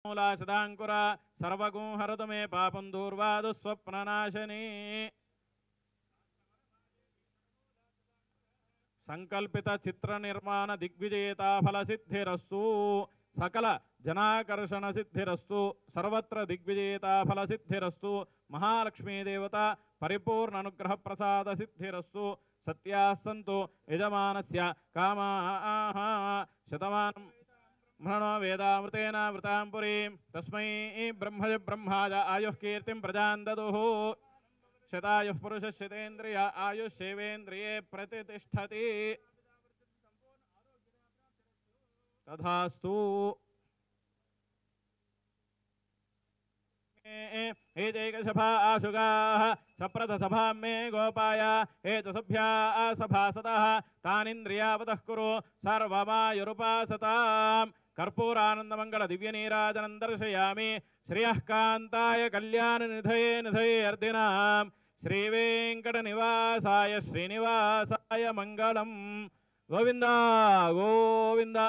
मूलाशदाङ्कुर सर्वगुं हरतु मे पापं दूर्वादुस्वप्ननाशनी संकल्पित चित्र निर्माण दिग्विजयता फल सिद्धिरस्तु सकल जनाकर्षण सिद्धिरस्तु सर्वत्र दिग्विजयता फल सिद्धिरस्तु महालक्ष्मी देवता परिपूर्ण अनुग्रह प्रसाद सिद्धिरस्तु सत्यासन्तु यजमानस्य कामाः शतमानं मृणो वेदामृतेन वृतां पुरीं तस्मै ब्रह्मज ब्रह्माज आयुः कीर्तिं प्रजां ददुः शतायुः पुरुषशतेन्द्रिय आयुष्येवेन्द्रिये प्रतिष्ठति तथास्तु एतैकसभा आशुगाः सप्रथसभां मे गोपाय एतसभ्या सभासतः तानिन्द्रियावतः कुरु सर्वमायुरुपासताम् कर्पूरानन्दमङ्गल दिव्यनीराजनं दर्शयामि श्रियः कान्ताय कल्याणनिधये निधये अर्दिनाम् श्रीवेङ्कटनिवासाय श्रीनिवासाय मङ्गलम् गोविन्द गोविन्द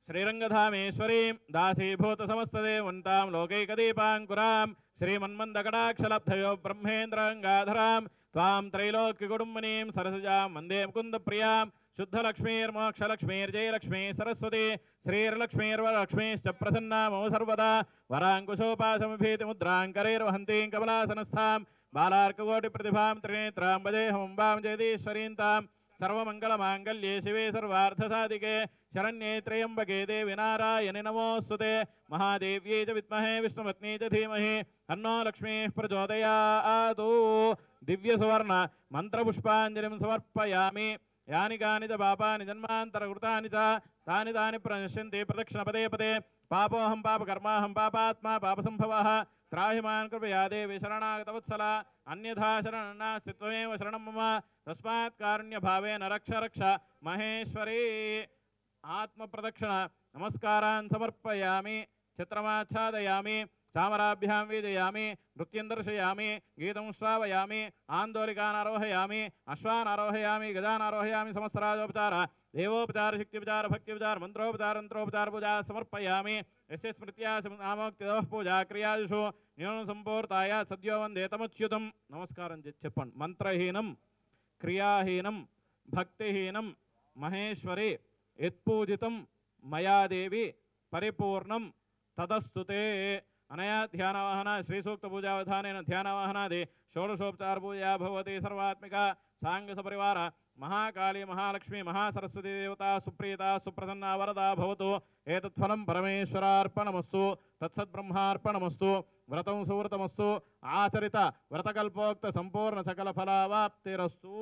श्रीरङ्गधामेश्वरीं दासीभूतसमस्तदेवन्तां लोकैकदीपाङ्कुरां श्रीमन्मन्दकटाक्षलब्धयो ब्रह्मेन्द्रगङ्गाधरां त्वां त्रैलोक्यकुटुम्बिनीं सरसजां वन्दे मुकुन्दप्रियां शुद्धलक्ष्मीर्मोक्षलक्ष्मीर्जयलक्ष्मी सरस्वती श्रीर्लक्ष्मीर्वरलक्ष्मीश्च प्रसन्ना मम सर्वदा वराङ्कुशोपाशमभीतिमुद्राङ्करैर्वहन्तीं कमलासनस्थां बालार्ककोटिप्रतिभां त्रिनेत्रां वदेहमम्बां जगदीश्वरीं तां सर्वमङ्गलमाङ्गल्ये शिवे सर्वार्थसाधिके शरण्ये त्र्यम्बके देवी नारायणि नमोऽस्तुते महादेव्यै च विद्महे विष्णुपत्नी च धीमहि तन्नो लक्ष्मीः प्रचोदयात् दिव्यसुवर्ण मन्त्रपुष्पाञ्जलिं समर्पयामि यानि कानि च पापानि जन्मान्तरकृतानि च तानि तानि प्रणश्यन्ति प्रदक्षिणपदे पदे पापोऽहं पापकर्माहं पापात्मा पापसम्भवः त्राहि मां कृपया देवी शरणागतवत्सला अन्यथा शरणं नास्ति त्वमेव शरणं मम तस्मात् कारुण्यभावेन रक्ष रक्ष महेश्वरी आत्मप्रदक्षिण नमस्कारान् समर्पयामि चित्रमाच्छादयामि चामराभ्यां वीजयामि नृत्यं दर्शयामि गीतं श्रावयामि आन्दोलिकान् आरोहयामि अश्वान् आरोहयामि गजान् आरोहयामि समस्तराजोपचार देवोपचार शक्त्योपचार भक्त्योपचार मंत्रोपचार तंत्रोपचार पूजा समर्पयामि यस्य स्मृत्या नामोक्तिदः पूजा क्रियादिषु न्यूनं संपूर्ताय सद्यो वन्दे तमुच्युतं नमस्कारं చెప్పండి మంత్రహీనం క్రియాహీనం భక్తిహీనం మహేశ్వరి యత్పూజితం మయా దేవి పరిపూర్ణం తదస్తుతే अनया ध्यानवाहना श्रीसूक्त पूजावधानेन ध्यानवाहनादि षोडशोपचार पूजा भवति सर्वात्मिका सांग सपरिवार महाकाली महालक्ष्मी महासरस्वती देवता सुप्रीता सुप्रसन्ना वरदा भवतु एतत्फलं परमेश्वरार्पणमस्तु तत्सद्ब्रह्मार्पणमस्तु व्रतं सुव्रतमस्तु आचरित व्रतकल्पोक्त संपूर्ण सकल फलावाप्तिरस्तु।